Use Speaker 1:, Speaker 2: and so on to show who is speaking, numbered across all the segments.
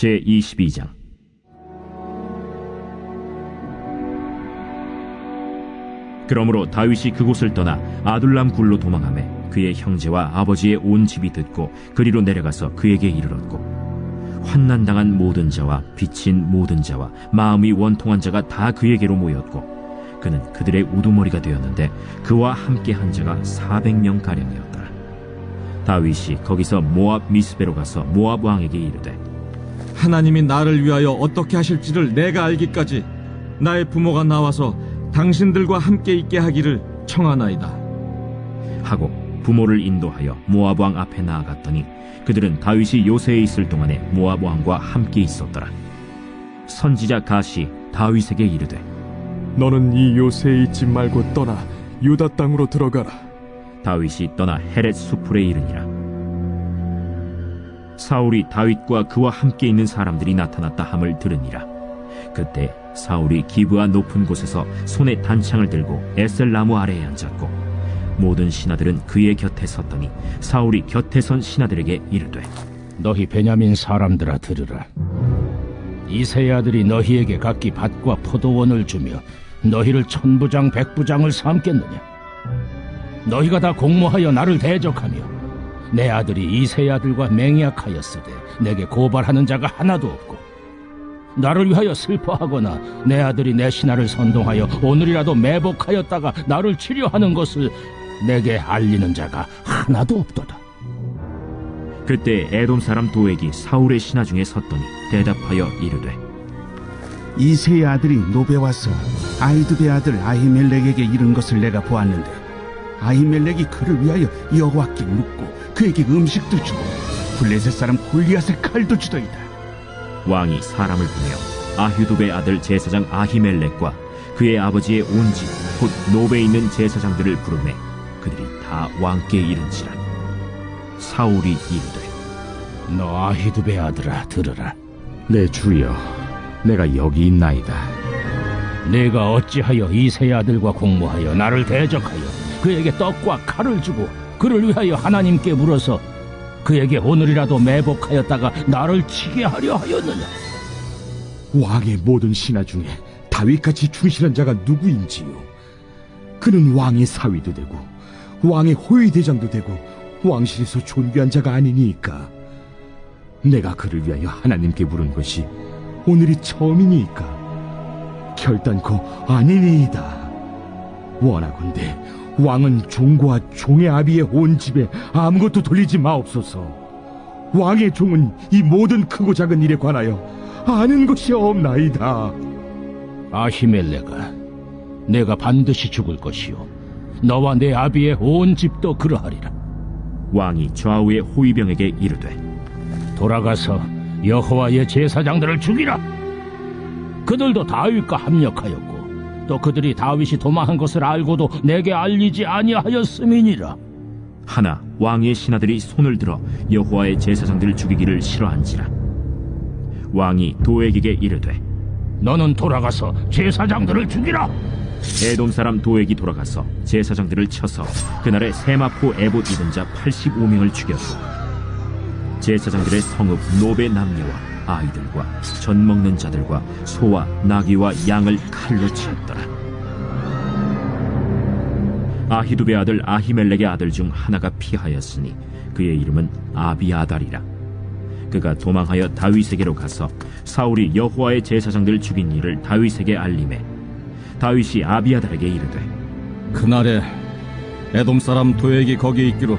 Speaker 1: 제22장. 그러므로 다윗이 그곳을 떠나 아둘람 굴로 도망하매 그의 형제와 아버지의 온 집이 듣고 그리로 내려가서 그에게 이르렀고, 환난당한 모든 자와 빚진 모든 자와 마음이 원통한 자가 다 그에게로 모였고, 그는 그들의 우두머리가 되었는데 그와 함께 한 자가 400명 가량이었더라. 다윗이 거기서 모압 미스베로 가서 모압 왕에게 이르되,
Speaker 2: 하나님이 나를 위하여 어떻게 하실지를 내가 알기까지 나의 부모가 나와서 당신들과 함께 있게 하기를 청하나이다
Speaker 1: 하고 부모를 인도하여 모압 왕 앞에 나아갔더니 그들은 다윗이 요새에 있을 동안에 모압 왕과 함께 있었더라. 선지자 갓이 다윗에게 이르되,
Speaker 3: 너는 이 요새에 있지 말고 떠나 유다 땅으로 들어가라.
Speaker 1: 다윗이 떠나 헤렛 수풀에 이르니라. 사울이 다윗과 그와 함께 있는 사람들이 나타났다 함을 들으니라. 그때 사울이 기브아 높은 곳에서 손에 단창을 들고 에셀 나무 아래에 앉았고, 모든 신하들은 그의 곁에 섰더니 사울이 곁에 선 신하들에게 이르되,
Speaker 4: 너희 베냐민 사람들아 들으라. 이새의 아들이 너희에게 각기 밭과 포도원을 주며 너희를 천부장 백부장을 삼겠느냐? 너희가 다 공모하여 나를 대적하며 내 아들이 이새의 아들과 맹약하였으되 내게 고발하는 자가 하나도 없고, 나를 위하여 슬퍼하거나 내 아들이 내 신하를 선동하여 오늘이라도 매복하였다가 나를 치료하는 것을 내게 알리는 자가 하나도 없도다.
Speaker 1: 그때 에돔 사람 도액이 사울의 신하 중에 섰더니 대답하여 이르되,
Speaker 5: 이새의 아들이 노베 와서 아히두베 아들 아히멜렉에게 이른 것을 내가 보았는데, 아히멜렉이 그를 위하여 여호와께 묻고 그에게 음식도 주고 블레셋 사람 골리앗의 칼도 주더이다.
Speaker 1: 왕이 사람을 보내어 아휴두베 아들 제사장 아히멜렉과 그의 아버지의 온 집 곧 노베에 있는 제사장들을 부르매 그들이 다 왕께 이른지라. 사울이 이르되,
Speaker 4: 너 아히두베 아들아 들으라.
Speaker 6: 내 주여, 내가 여기 있나이다.
Speaker 4: 내가 어찌하여 이새의 아들과 공모하여 나를 대적하여 그에게 떡과 칼을 주고 그를 위하여 하나님께 물어서 그에게 오늘이라도 매복하였다가 나를 치게 하려 하였느냐?
Speaker 6: 왕의 모든 신하 중에 다윗같이 충실한 자가 누구인지요? 그는 왕의 사위도 되고 왕의 호위대장도 되고 왕실에서 존귀한 자가 아니니까. 내가 그를 위하여 하나님께 물은 것이 오늘이 처음이니까 결단코 아니니이다. 원하건대 왕은 종과 종의 아비의 온 집에 아무것도 돌리지 마옵소서. 왕의 종은 이 모든 크고 작은 일에 관하여 아는 것이 없나이다.
Speaker 4: 아히멜렉아, 내가 반드시 죽을 것이요 너와 내 아비의 온 집도 그러하리라.
Speaker 1: 왕이 좌우의 호위병에게 이르되,
Speaker 4: 돌아가서 여호와의 제사장들을 죽이라. 그들도 다윗과 합력하였고 또 그들이 다윗이 도망한 것을 알고도 내게 알리지 아니하였음이니라.
Speaker 1: 하나 왕의 신하들이 손을 들어 여호와의 제사장들을 죽이기를 싫어한지라. 왕이 도액에게 이르되,
Speaker 4: 너는 돌아가서 제사장들을 죽이라.
Speaker 1: 에돔 사람 도액이 돌아가서 제사장들을 쳐서 그날에 세마포 에봇 입은 자 85명을 죽였고, 제사장들의 성읍 노베 남녀와 아이들과 젖 먹는 자들과 소와 나귀와 양을 칼로 치었더라. 아히두베 아들 아히멜렉의 아들 중 하나가 피하였으니 그의 이름은 아비아달이라. 그가 도망하여 다윗에게로 가서 사울이 여호와의 제사장들을 죽인 일을 다윗에게 알리매 다윗이 아비아달에게 이르되,
Speaker 2: 그날에 에돔 사람 도액이 거기 있기로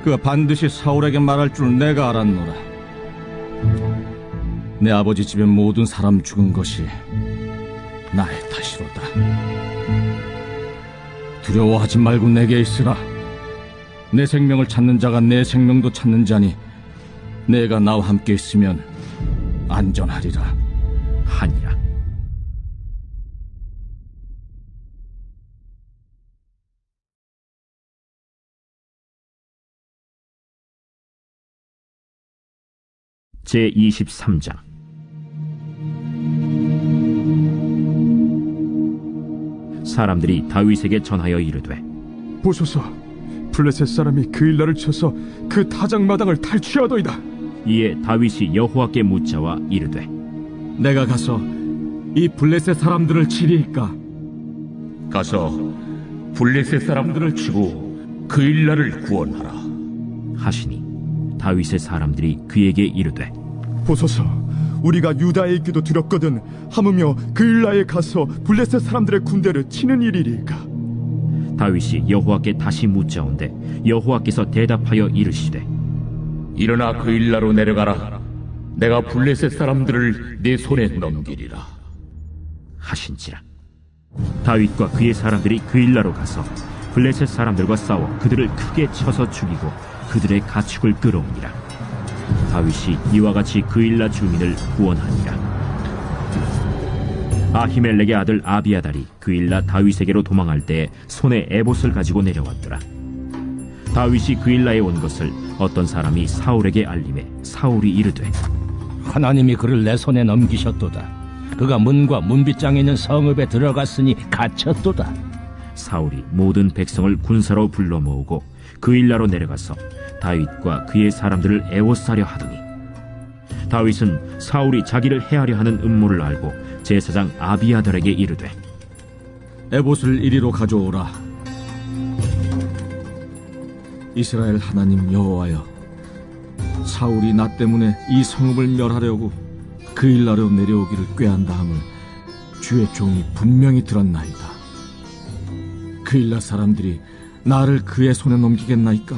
Speaker 2: 그가 반드시 사울에게 말할 줄 내가 알았노라. 내 아버지 집의 모든 사람 죽은 것이 나의 탓이로다. 두려워하지 말고 내게 있으라. 내 생명을 찾는 자가 내 생명도 찾는 자니 내가 나와 함께 있으면 안전하리라
Speaker 1: 하니라. 제23장. 사람들이 다윗에게 전하여 이르되,
Speaker 3: 보소서, 블레셋 사람이 그 일날을 쳐서 그 타작마당을 탈취하더이다.
Speaker 1: 이에 다윗이 여호와께 묻자와 이르되
Speaker 2: 내가 가서 이 블레셋 사람들을 치리이까?
Speaker 7: 가서 블레셋 사람들을 치고 그 일나를 구원하라.
Speaker 1: 하시니 다윗의 사람들이 그에게 이르되
Speaker 3: 보소서, 우리가 유다에 있기도 두렵거든 하무며 그일라에 가서 블레셋 사람들의 군대를 치는 일이리까?
Speaker 1: 다윗이 여호와께 다시 묻자온데 여호와께서 대답하여 이르시되
Speaker 7: 일어나 그 일나로 내려가라. 내가 블레셋 사람들을 내 손에 넘기리라.
Speaker 1: 하신지라. 다윗과 그의 사람들이 그일라로 가서 블레셋 사람들과 싸워 그들을 크게 쳐서 죽이고 그들의 가축을 끌어오니라. 다윗이 이와 같이 그일라 주민을 구원하니라. 아히멜렉의 아들 아비아달이 그일라 다윗에게로 도망할 때에 손에 에봇을 가지고 내려왔더라. 다윗이 그일라에 온 것을 어떤 사람이 사울에게 알림해 사울이 이르되
Speaker 4: 하나님이 그를 내 손에 넘기셨도다. 그가 문과 문빗장에 있는 성읍에 들어갔으니 갇혔도다.
Speaker 1: 사울이 모든 백성을 군사로 불러 모으고 그일라로 내려가서 다윗과 그의 사람들을 애워싸려 하더니 다윗은 사울이 자기를 해하려 하는 음모를 알고 제사장 아비아달에게 이르되
Speaker 2: 에봇을 이리로 가져오라. 이스라엘 하나님 여호와여, 사울이 나 때문에 이 성읍을 멸하려고 그일라로 내려오기를 꾀한다함을 주의 종이 분명히 들었나이다. 그일라 사람들이 나를 그의 손에 넘기겠나이까?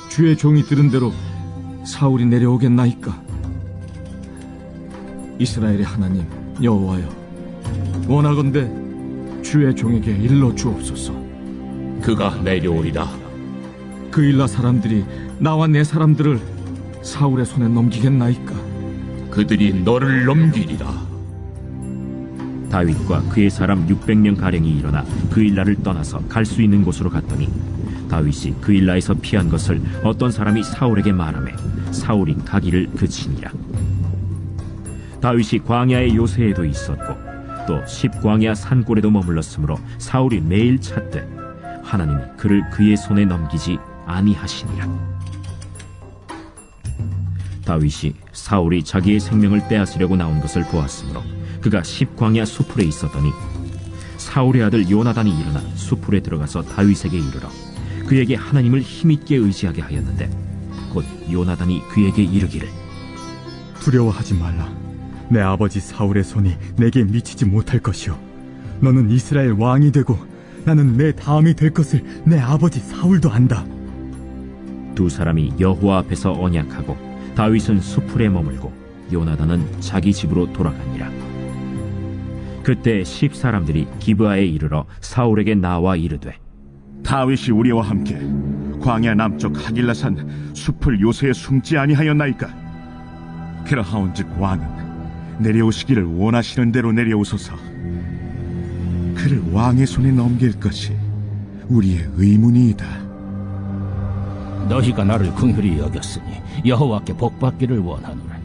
Speaker 2: 주의 종이 들은 대로 사울이 내려오겠나이까? 이스라엘의 하나님 여호와여, 원하건대 주의 종에게 일러 주옵소서.
Speaker 7: 그가 내려오리라.
Speaker 2: 그일라 사람들이 나와 내 사람들을 사울의 손에 넘기겠나이까?
Speaker 7: 그들이 너를 넘기리라.
Speaker 1: 다윗과 그의 사람 600명 가량이 일어나 그일라를 떠나서 갈 수 있는 곳으로 갔더니 다윗이 그일라에서 피한 것을 어떤 사람이 사울에게 말하매 사울이 가기를 그치니라. 다윗이 광야의 요새에도 있었고 또 십광야 산골에도 머물렀으므로 사울이 매일 찾되 하나님이 그를 그의 손에 넘기지 아니하시니라. 다윗이 사울이 자기의 생명을 빼앗으려고 나온 것을 보았으므로 그가 십광야 수풀에 있었더니 사울의 아들 요나단이 일어나 수풀에 들어가서 다윗에게 이르러 그에게 하나님을 힘있게 의지하게 하였는데 곧 요나단이 그에게 이르기를
Speaker 3: 두려워하지 말라. 내 아버지 사울의 손이 내게 미치지 못할 것이요, 너는 이스라엘 왕이 되고 나는 내 다음이 될 것을 내 아버지 사울도 안다.
Speaker 1: 두 사람이 여호와 앞에서 언약하고 다윗은 수풀에 머물고 요나단은 자기 집으로 돌아가니라. 그때 십 사람들이 기브아에 이르러 사울에게 나와 이르되
Speaker 8: 다윗이 우리와 함께 광야 남쪽 하길라산 숲을 요새에 숨지 아니하였나이까? 그러하온즉 왕은 내려오시기를 원하시는 대로 내려오소서. 그를 왕의 손에 넘길 것이 우리의 의문이이다.
Speaker 4: 너희가 나를 긍휼히 여겼으니 여호와께 복받기를 원하노라.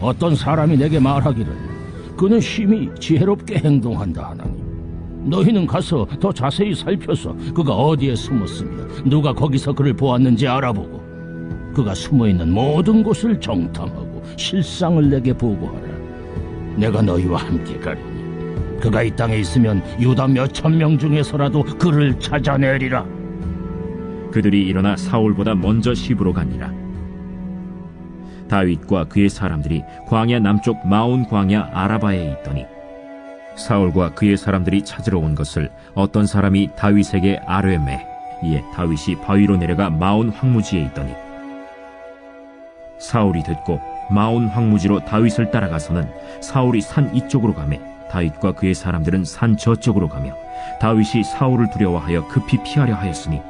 Speaker 4: 어떤 사람이 내게 말하기를 그는 심히 지혜롭게 행동한다 하나니 너희는 가서 더 자세히 살펴서 그가 어디에 숨었으며 누가 거기서 그를 보았는지 알아보고 그가 숨어있는 모든 곳을 정탐하고 실상을 내게 보고하라. 내가 너희와 함께 가리니 그가 이 땅에 있으면 유다 몇천 명 중에서라도 그를 찾아내리라.
Speaker 1: 그들이 일어나 사울보다 먼저 시브로 가니라. 다윗과 그의 사람들이 광야 남쪽 마온 광야 아라바에 있더니 사울과 그의 사람들이 찾으러 온 것을 어떤 사람이 다윗에게 아뢰매 이에 다윗이 바위로 내려가 마온 황무지에 있더니 사울이 듣고 마온 황무지로 다윗을 따라가서는 사울이 산 이쪽으로 가매 다윗과 그의 사람들은 산 저쪽으로 가며 다윗이 사울을 두려워하여 급히 피하려 하였으니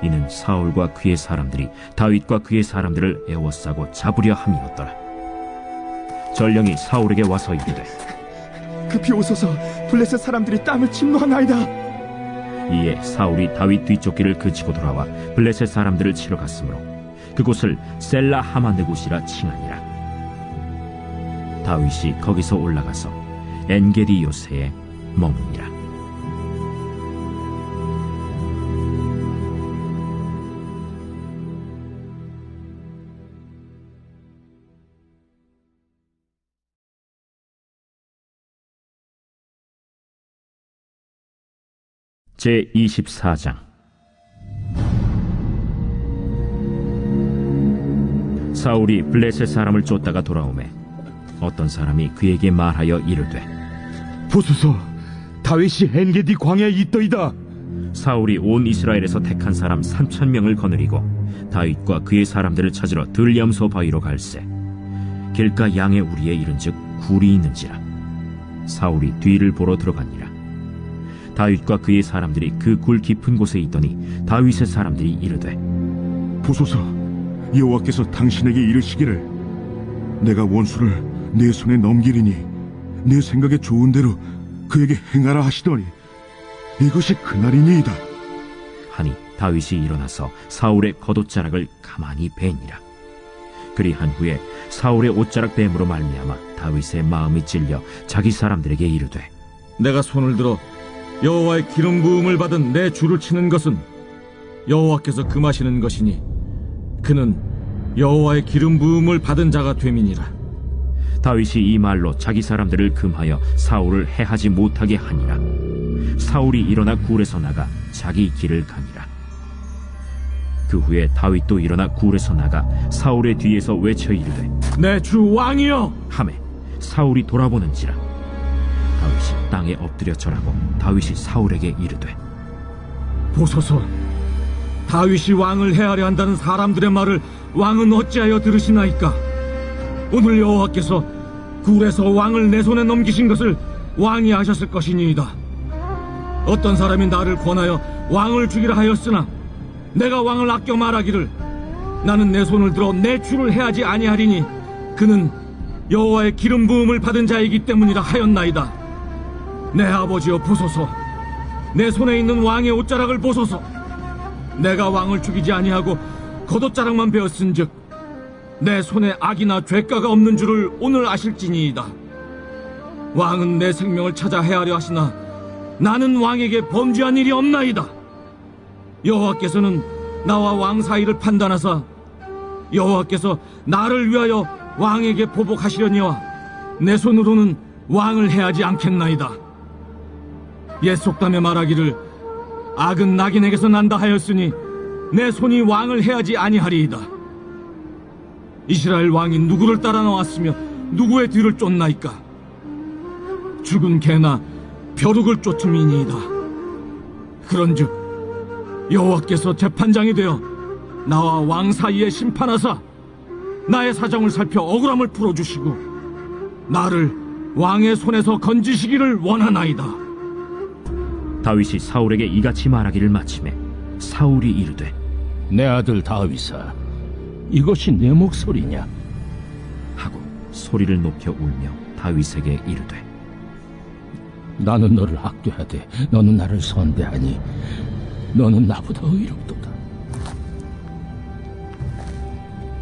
Speaker 1: 이는 사울과 그의 사람들이 다윗과 그의 사람들을 애워싸고 잡으려 함이었더라. 전령이 사울에게 와서 이르되
Speaker 3: 급히 오소서, 블레셋 사람들이 땅을 침노하나이다.
Speaker 1: 이에 사울이 다윗 뒤쫓기를 그치고 돌아와 블레셋 사람들을 치러 갔으므로 그곳을 셀라 하마느곳이라 칭하니라. 다윗이 거기서 올라가서 엔게디 요새에 머무니라. 제24장. 사울이 블레셋 사람을 쫓다가 돌아오매 어떤 사람이 그에게 말하여 이르되,
Speaker 6: 보소서, 다윗이 엔게디 광야에 있더이다.
Speaker 1: 사울이 온 이스라엘에서 택한 사람 3,000명을 거느리고 다윗과 그의 사람들을 찾으러 들염소 바위로 갈새 길가 양의 우리에 이른즉 굴이 있는지라. 사울이 뒤를 보러 들어가니라. 다윗과 그의 사람들이 그 굴 깊은 곳에 있더니 다윗의 사람들이 이르되,
Speaker 8: 보소서, 여호와께서 당신에게 이르시기를 내가 원수를 내 손에 넘기리니 내 생각에 좋은 대로 그에게 행하라 하시더니 이것이 그날이니이다.
Speaker 1: 하니 다윗이 일어나서 사울의 겉옷자락을 가만히 베니라. 그리한 후에 사울의 옷자락 뱀으로 말미암아 다윗의 마음이 찔려 자기 사람들에게 이르되,
Speaker 2: 내가 손을 들어 여호와의 기름 부음을 받은 내 줄을 치는 것은 여호와께서 금하시는 것이니 그는 여호와의 기름 부음을 받은 자가 됨이니라.
Speaker 1: 다윗이 이 말로 자기 사람들을 금하여 사울을 해하지 못하게 하니라. 사울이 일어나 굴에서 나가 자기 길을 가니라. 그 후에 다윗도 일어나 굴에서 나가 사울의 뒤에서 외쳐 이르되,
Speaker 2: 내 주 왕이여!
Speaker 1: 하매 사울이 돌아보는지라. 다윗이 땅에 엎드려 절하고 다윗이 사울에게 이르되,
Speaker 2: 보소서, 다윗이 왕을 해하려 한다는 사람들의 말을 왕은 어찌하여 들으시나이까? 오늘 여호와께서 굴에서 왕을 내 손에 넘기신 것을 왕이 아셨을 것이니이다. 어떤 사람이 나를 권하여 왕을 죽이라 하였으나 내가 왕을 아껴 말하기를 나는 내 손을 들어 내 주를 해하지 아니하리니 그는 여호와의 기름 부음을 받은 자이기 때문이라 하였나이다. 내 아버지여 보소서, 내 손에 있는 왕의 옷자락을 보소서. 내가 왕을 죽이지 아니하고 겉옷자락만 베었은즉 내 손에 악이나 죄가가 없는 줄을 오늘 아실지니이다. 왕은 내 생명을 찾아 해하려 하시나 나는 왕에게 범죄한 일이 없나이다. 여호와께서는 나와 왕 사이를 판단하사 여호와께서 나를 위하여 왕에게 보복하시려니와 내 손으로는 왕을 해하지 않겠나이다. 옛 속담에 말하기를 악은 낙인에게서 난다 하였으니 내 손이 왕을 해하지 아니하리이다. 이스라엘 왕이 누구를 따라 나왔으며 누구의 뒤를 쫓나이까? 죽은 개나 벼룩을 쫓음이니이다. 그런즉 여호와께서 재판장이 되어 나와 왕 사이에 심판하사 나의 사정을 살펴 억울함을 풀어주시고 나를 왕의 손에서 건지시기를 원하나이다.
Speaker 1: 다윗이 사울에게 이같이 말하기를 마치매 사울이 이르되,
Speaker 4: 내 아들 다윗아, 이것이 내 목소리냐?
Speaker 1: 하고 소리를 높여 울며 다윗에게 이르되,
Speaker 4: 나는 너를 학대하되 너는 나를 선대하니 너는 나보다 의롭도다.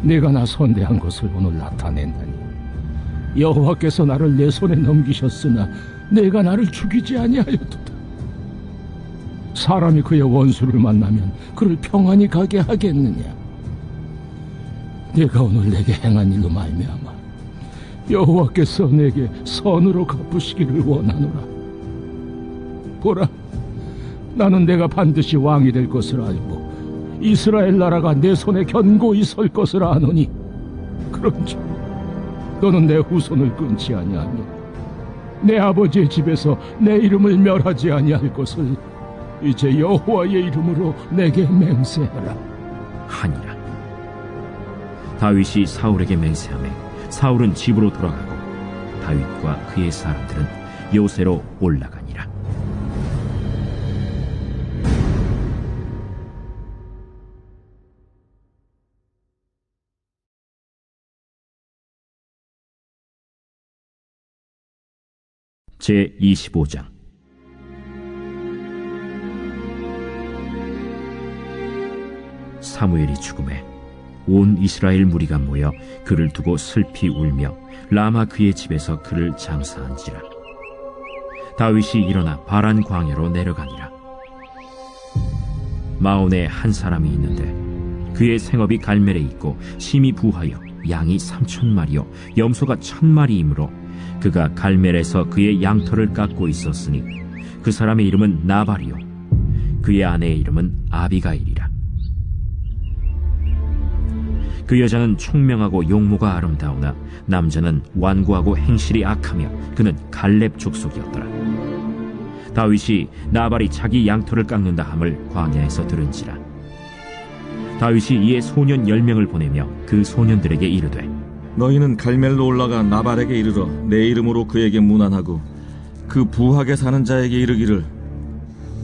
Speaker 4: 내가 나 선대한 것을 오늘 나타낸다니 여호와께서 나를 내 손에 넘기셨으나 내가 나를 죽이지 아니하였도다. 사람이 그의 원수를 만나면 그를 평안히 가게 하겠느냐? 내가 오늘 내게 행한 일로 말미암아 여호와께서 내게 선으로 갚으시기를 원하노라. 보라, 나는 내가 반드시 왕이 될 것을 알고 이스라엘 나라가 내 손에 견고히 설 것을 아노니 그런즉 너는 내 후손을 끊지 아니하며 내 아버지의 집에서 내 이름을 멸하지 아니할 것을 이제 여호와의 이름으로 내게 맹세하라.
Speaker 1: 하니라. 다윗이 사울에게 맹세하매 사울은 집으로 돌아가고 다윗과 그의 사람들은 요새로 올라가니라. 제25장. 사무엘이 죽음에 온 이스라엘 무리가 모여 그를 두고 슬피 울며 라마 그의 집에서 그를 장사한지라. 다윗이 일어나 바란 광야로 내려가니라. 마온에 한 사람이 있는데 그의 생업이 갈멜에 있고 심히 부하여 양이 3,000마리요 염소가 1,000마리이므로 그가 갈멜에서 그의 양털을 깎고 있었으니 그 사람의 이름은 나발이요 그의 아내의 이름은 아비가일이라. 그 여자는 총명하고 용모가 아름다우나 남자는 완고하고 행실이 악하며 그는 갈렙 족속이었더라. 다윗이 나발이 자기 양털을 깎는다 함을 광야에서 들은지라. 다윗이 이에 소년 10명을 보내며 그 소년들에게 이르되,
Speaker 2: 너희는 갈멜로 올라가 나발에게 이르러 내 이름으로 그에게 문안하고 그 부하게 사는 자에게 이르기를,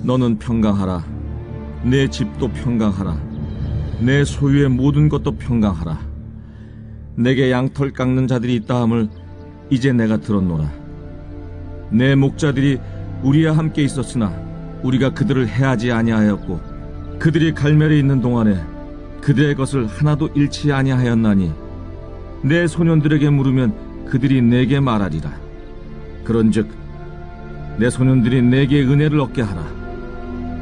Speaker 2: 너는 평강하라. 내 집도 평강하라. 내 소유의 모든 것도 평강하라. 내게 양털 깎는 자들이 있다 함을 이제 내가 들었노라. 내 목자들이 우리와 함께 있었으나 우리가 그들을 해하지 아니하였고 그들이 갈멜에 있는 동안에 그들의 것을 하나도 잃지 아니하였나니 내 소년들에게 물으면 그들이 내게 말하리라. 그런즉 내 소년들이 내게 은혜를 얻게 하라.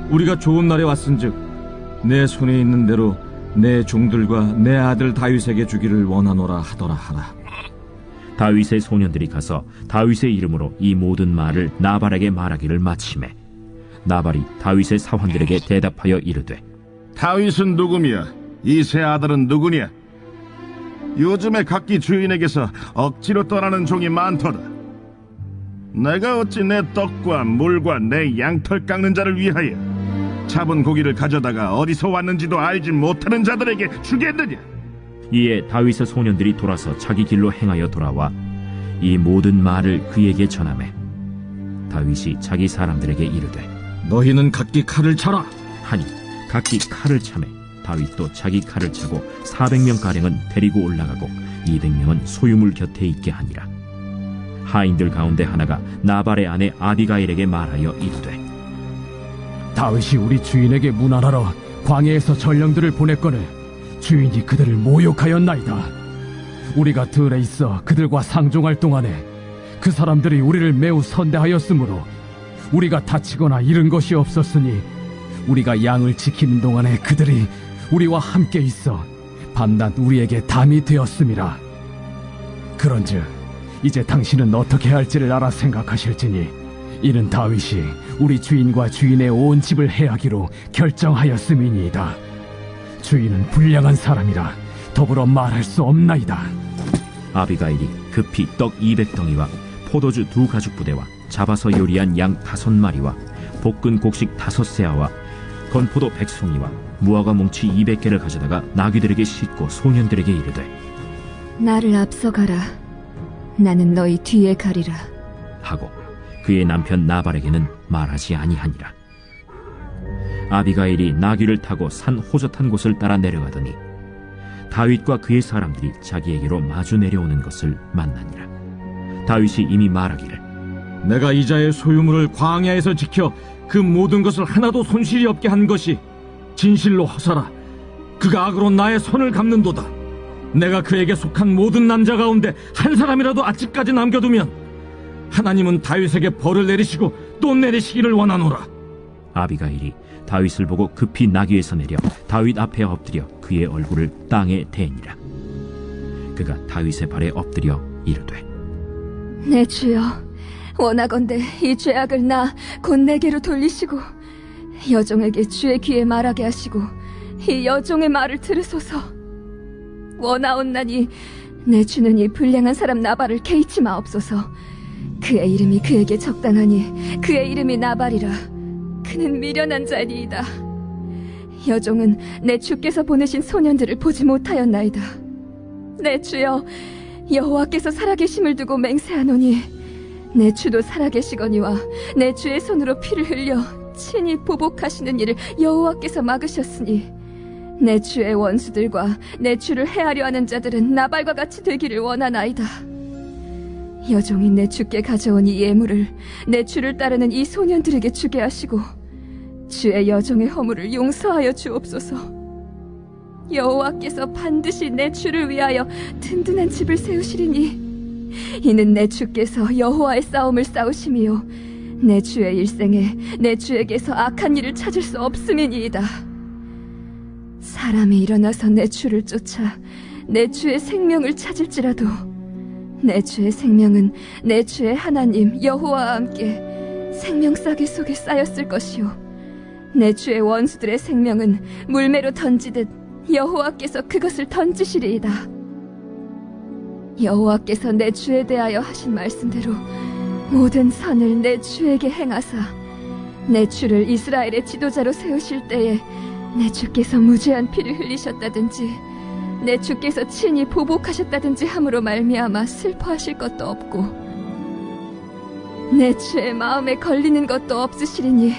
Speaker 2: 우리가 좋은 날에 왔은즉 내 손에 있는 대로 내 종들과 내 아들 다윗에게 주기를 원하노라 하더라 하라.
Speaker 1: 다윗의 소년들이 가서 다윗의 이름으로 이 모든 말을 나발에게 말하기를 마치매 나발이 다윗의 사환들에게 대답하여 이르되,
Speaker 9: 다윗은 누구며 이세 아들은 누구냐? 요즘에 각기 주인에게서 억지로 떠나는 종이 많도다. 내가 어찌 내 떡과 물과 내 양털 깎는 자를 위하여 잡은 고기를 가져다가 어디서 왔는지도 알지 못하는 자들에게 주겠느냐?
Speaker 1: 이에 다윗의 소년들이 돌아서 자기 길로 행하여 돌아와 이 모든 말을 그에게 전하매 다윗이 자기 사람들에게 이르되,
Speaker 2: 너희는 각기 칼을 차라
Speaker 1: 하니 각기 칼을 차매 다윗도 자기 칼을 차고 400명가량은 데리고 올라가고 200명은 소유물 곁에 있게 하니라. 하인들 가운데 하나가 나발의 아내 아비가일에게 말하여 이르되,
Speaker 3: 다윗이 우리 주인에게 문안하러 광야에서 전령들을 보냈거늘 주인이 그들을 모욕하였나이다. 우리가 들에 있어 그들과 상종할 동안에 그 사람들이 우리를 매우 선대하였으므로 우리가 다치거나 잃은 것이 없었으니 우리가 양을 지키는 동안에 그들이 우리와 함께 있어 밤낮 우리에게 담이 되었음이라. 그런즉 이제 당신은 어떻게 할지를 알아 생각하실지니 이는 다윗이 우리 주인과 주인의 온 집을 해하기로 결정하였음이니이다. 주인은 불량한 사람이라 더불어 말할 수 없나이다.
Speaker 1: 아비가일이 급히 떡 200덩이와 포도주 2가죽부대와 잡아서 요리한 양 5마리와 볶은 곡식 5세아와 건포도 100송이와 무화과 뭉치 200개를 가져다가 나귀들에게 싣고 소년들에게 이르되,
Speaker 10: 나를 앞서가라. 나는 너희 뒤에 가리라.
Speaker 1: 하고 그의 남편 나발에게는 말하지 아니하니라. 아비가일이 나귀를 타고 산 호젓한 곳을 따라 내려가더니 다윗과 그의 사람들이 자기에게로 마주 내려오는 것을 만나니라. 다윗이 이미 말하기를,
Speaker 2: 내가 이자의 소유물을 광야에서 지켜 그 모든 것을 하나도 손실이 없게 한 것이 진실로 허사라. 그가 악으로 나의 손을 갚는도다. 내가 그에게 속한 모든 남자 가운데 한 사람이라도 아직까지 남겨두면 하나님은 다윗에게 벌을 내리시고 또 내리시기를 원하노라.
Speaker 1: 아비가일이 다윗을 보고 급히 나귀에서 내려 다윗 앞에 엎드려 그의 얼굴을 땅에 대니라. 그가 다윗의 발에 엎드려 이르되,
Speaker 10: 내 주여, 원하건대 이 죄악을 나 곧 내게로 돌리시고 여종에게 주의 귀에 말하게 하시고 이 여종의 말을 들으소서. 원하옵나니 내 주는 이 불량한 사람 나발을 개의치 마옵소서. 그의 이름이 그에게 적당하니 그의 이름이 나발이라. 그는 미련한 자니이다. 여종은 내 주께서 보내신 소년들을 보지 못하였나이다. 내 주여, 여호와께서 살아계심을 두고 맹세하노니 내 주도 살아계시거니와 내 주의 손으로 피를 흘려 친히 보복하시는 일을 여호와께서 막으셨으니 내 주의 원수들과 내 주를 해하려 하는 자들은 나발과 같이 되기를 원하나이다. 여종이 내 주께 가져온 이 예물을 내 주를 따르는 이 소년들에게 주게 하시고 주의 여종의 허물을 용서하여 주옵소서. 여호와께서 반드시 내 주를 위하여 든든한 집을 세우시리니 이는 내 주께서 여호와의 싸움을 싸우심이요 내 주의 일생에 내 주에게서 악한 일을 찾을 수 없음이니이다. 사람이 일어나서 내 주를 쫓아 내 주의 생명을 찾을지라도 내 주의 생명은 내 주의 하나님 여호와와 함께 생명싸개 속에 쌓였을 것이요 내 주의 원수들의 생명은 물매로 던지듯 여호와께서 그것을 던지시리이다. 여호와께서 내 주에 대하여 하신 말씀대로 모든 선을 내 주에게 행하사 내 주를 이스라엘의 지도자로 세우실 때에 내 주께서 무죄한 피를 흘리셨다든지 내 주께서 친히 보복하셨다든지 함으로 말미암아 슬퍼하실 것도 없고 내 주의 마음에 걸리는 것도 없으시리니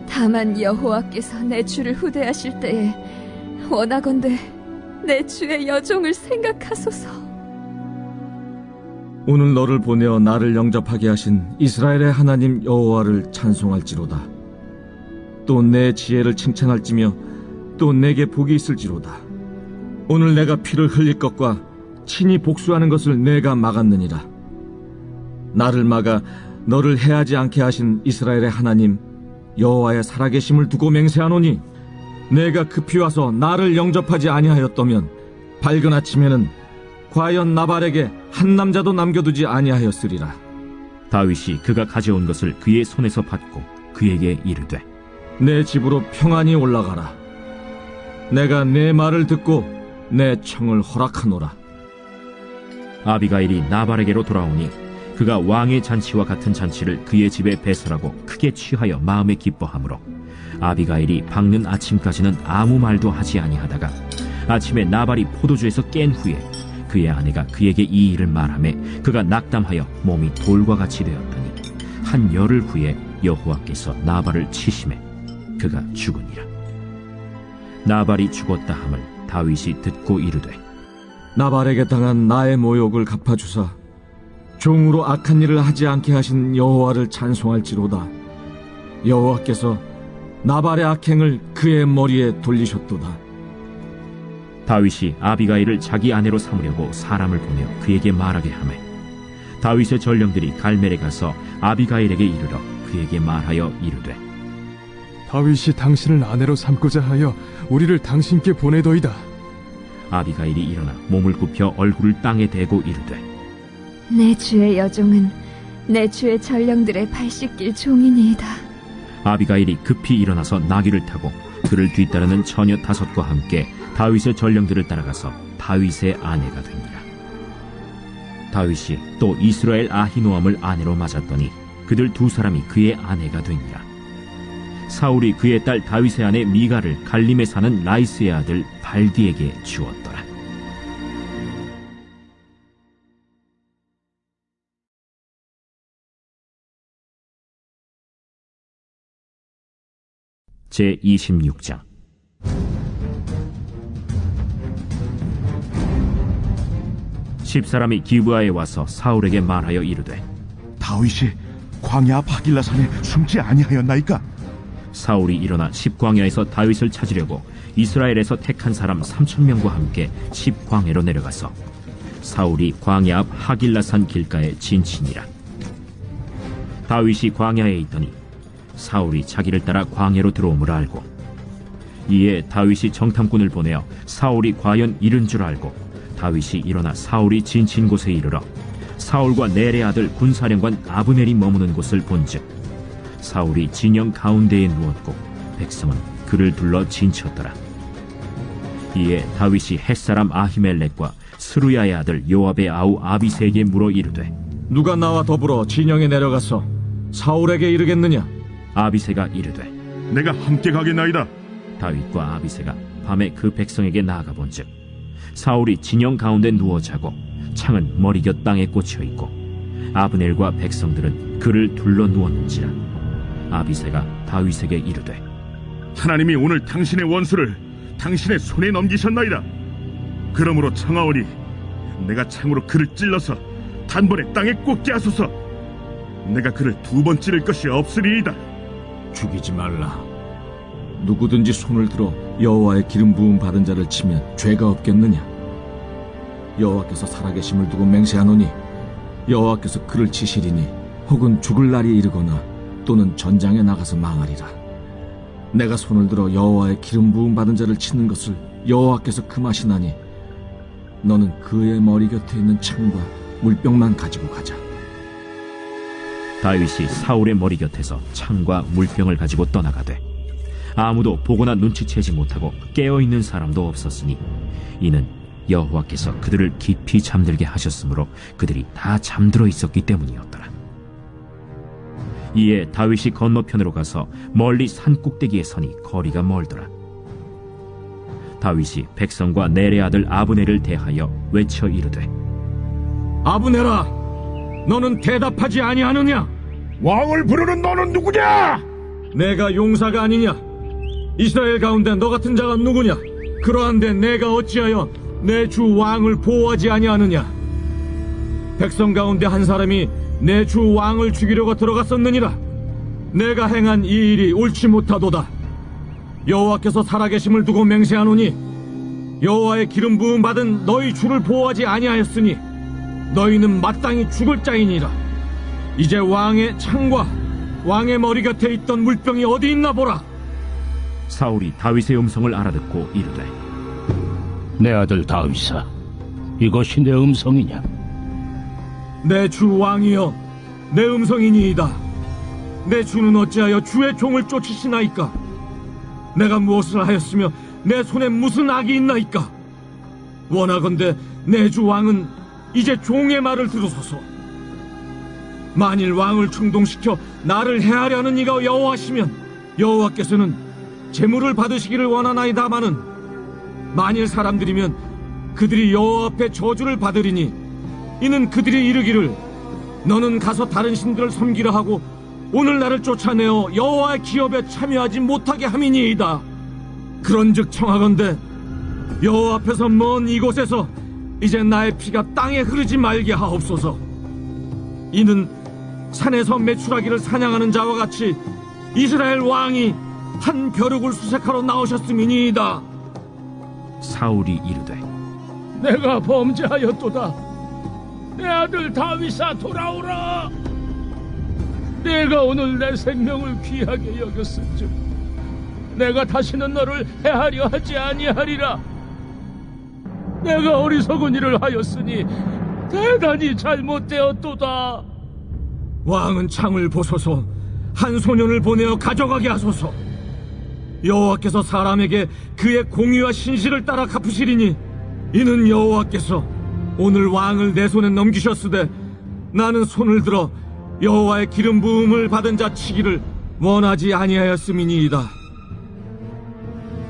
Speaker 10: 다만 여호와께서 내 주를 후대하실 때에 원하건대 내 주의 여종을 생각하소서.
Speaker 2: 오늘 너를 보내어 나를 영접하게 하신 이스라엘의 하나님 여호와를 찬송할지로다. 또 내 지혜를 칭찬할지며 또 내게 복이 있을지로다. 오늘 내가 피를 흘릴 것과 친히 복수하는 것을 내가 막았느니라. 나를 막아 너를 해하지 않게 하신 이스라엘의 하나님 여호와의 살아계심을 두고 맹세하노니 내가 급히 와서 나를 영접하지 아니하였다면 밝은 아침에는 과연 나발에게 한 남자도 남겨두지 아니하였으리라.
Speaker 1: 다윗이 그가 가져온 것을 그의 손에서 받고 그에게 이르되
Speaker 2: 내 집으로 평안히 올라가라. 내가 내 말을 듣고 내 청을 허락하노라.
Speaker 1: 아비가일이 나발에게로 돌아오니 그가 왕의 잔치와 같은 잔치를 그의 집에 배설하고 크게 취하여 마음에 기뻐하므로 아비가일이 밝는 아침까지는 아무 말도 하지 아니하다가 아침에 나발이 포도주에서 깬 후에 그의 아내가 그에게 이 일을 말하매 그가 낙담하여 몸이 돌과 같이 되었더니 한 열흘 후에 여호와께서 나발을 치심해 그가 죽으니라. 나발이 죽었다 함을 다윗이 듣고 이르되
Speaker 2: 나발에게 당한 나의 모욕을 갚아주사 종으로 악한 일을 하지 않게 하신 여호와를 찬송할지로다. 여호와께서 나발의 악행을 그의 머리에 돌리셨도다.
Speaker 1: 다윗이 아비가일을 자기 아내로 삼으려고 사람을 보내어 그에게 말하게 하매 다윗의 전령들이 갈멜에 가서 아비가일에게 이르러 그에게 말하여 이르되
Speaker 3: 다윗이 당신을 아내로 삼고자 하여 우리를 당신께 보내더이다.
Speaker 1: 아비가일이 일어나 몸을 굽혀 얼굴을 땅에 대고 이르되
Speaker 10: 내 주의 여종은 내 주의 전령들의 발 씻길 종이니이다.
Speaker 1: 아비가일이 급히 일어나서 나귀를 타고 그를 뒤따르는 처녀 5과 함께 다윗의 전령들을 따라가서 다윗의 아내가 되니라. 다윗이 또 이스라엘 아히노암을 아내로 맞았더니 그들 2사람이 그의 아내가 되니라. 사울이 그의 딸 다윗의 아내 미가를 갈림에 사는 라이스의 아들 발디에게 주었더라. 제26장. 십사람이 기브아에 와서 사울에게 말하여 이르되
Speaker 8: 다윗이 광야 하길라산에 숨지 아니하였나이까?
Speaker 1: 사울이 일어나 십광야에서 다윗을 찾으려고 이스라엘에서 택한 사람 3,000명과 함께 십광야로 내려가서 사울이 광야 앞 하길라산 길가에 진친이라. 다윗이 광야에 있더니 사울이 자기를 따라 광야로 들어옴을 알고 이에 다윗이 정탐꾼을 보내어 사울이 과연 이른 줄 알고 다윗이 일어나 사울이 진친 곳에 이르러 사울과 넬의 아들 군사령관 아브넬이 머무는 곳을 본즉 사울이 진영 가운데에 누웠고 백성은 그를 둘러 진쳤더라. 이에 다윗이 햇사람 아히멜렉과 스루야의 아들 요압의 아우 아비새에게 물어 이르되
Speaker 2: 누가 나와 더불어 진영에 내려가서 사울에게 이르겠느냐?
Speaker 1: 아비새가 이르되
Speaker 8: 내가 함께 가겠나이다.
Speaker 1: 다윗과 아비새가 밤에 그 백성에게 나아가 본즉 사울이 진영 가운데 누워 자고 창은 머리곁 땅에 꽂혀 있고 아브넬과 백성들은 그를 둘러 누웠는지라. 아비새가 다윗에게 이르되
Speaker 9: 하나님이 오늘 당신의 원수를 당신의 손에 넘기셨나이다. 그러므로 청하오니 내가 창으로 그를 찔러서 단번에 땅에 꽂게 하소서. 내가 그를 2번 찌를 것이 없으리이다.
Speaker 2: 죽이지 말라. 누구든지 손을 들어 여호와의 기름 부음 받은 자를 치면 죄가 없겠느냐? 여호와께서 살아계심을 두고 맹세하노니 여호와께서 그를 치시리니 혹은 죽을 날이 이르거나 또는 전장에 나가서 망하리라. 내가 손을 들어 여호와의 기름 부음 받은 자를 치는 것을 여호와께서 금하시나니 너는 그의 머리 곁에 있는 창과 물병만 가지고 가자.
Speaker 1: 다윗이 사울의 머리 곁에서 창과 물병을 가지고 떠나가되 아무도 보거나 눈치채지 못하고 깨어있는 사람도 없었으니 이는 여호와께서 그들을 깊이 잠들게 하셨으므로 그들이 다 잠들어 있었기 때문이었더라. 이에 다윗이 건너편으로 가서 멀리 산 꼭대기에 서니 거리가 멀더라. 다윗이 백성과 넬의 아들 아브넬을 대하여 외쳐 이르되,
Speaker 2: 아브넬아, 너는 대답하지 아니하느냐?
Speaker 6: 왕을 부르는 너는 누구냐?
Speaker 2: 내가 용사가 아니냐? 이스라엘 가운데 너 같은 자가 누구냐? 그러한데 내가 어찌하여 내 주 왕을 보호하지 아니하느냐? 백성 가운데 한 사람이 내 주 왕을 죽이려고 들어갔었느니라. 내가 행한 이 일이 옳지 못하도다. 여호와께서 살아계심을 두고 맹세하노니 여호와의 기름 부음 받은 너희 주를 보호하지 아니하였으니 너희는 마땅히 죽을 자이니라. 이제 왕의 창과 왕의 머리 곁에 있던 물병이 어디 있나 보라.
Speaker 1: 사울이 다윗의 음성을 알아듣고 이르되,
Speaker 4: 내 아들 다윗아, 이것이 내 음성이냐?
Speaker 2: 내 주 왕이여, 내 음성이니이다. 내 주는 어찌하여 주의 종을 쫓으시나이까? 내가 무엇을 하였으며 내 손에 무슨 악이 있나이까? 원하건대 내 주 왕은 이제 종의 말을 들으소서. 만일 왕을 충동시켜 나를 해하려는 이가 여호와시면 여호와께서는 재물을 받으시기를 원하나이다마는 만일 사람들이면 그들이 여호와 앞에 저주를 받으리니 이는 그들이 이르기를 너는 가서 다른 신들을 섬기라 하고 오늘 나를 쫓아내어 여호와의 기업에 참여하지 못하게 함이니이다. 그런즉 청하건대 여호와 앞에서 먼 이곳에서 이제 나의 피가 땅에 흐르지 말게 하옵소서. 이는 산에서 메추라기를 사냥하는 자와 같이 이스라엘 왕이 한 벼룩을 수색하러 나오셨음이니이다.
Speaker 1: 사울이 이르되,
Speaker 4: 내가 범죄하였도다. 내 아들 다윗아, 돌아오라. 내가 오늘 내 생명을 귀하게 여겼은즉 내가 다시는 너를 해하려 하지 아니하리라. 내가 어리석은 일을 하였으니 대단히 잘못되었도다.
Speaker 2: 왕은 창을 보소서. 한 소년을 보내어 가져가게 하소서. 여호와께서 사람에게 그의 공의와 신실을 따라 갚으시리니 이는 여호와께서 오늘 왕을 내 손에 넘기셨으되 나는 손을 들어 여호와의 기름 부음을 받은 자 치기를 원하지 아니하였음이니이다.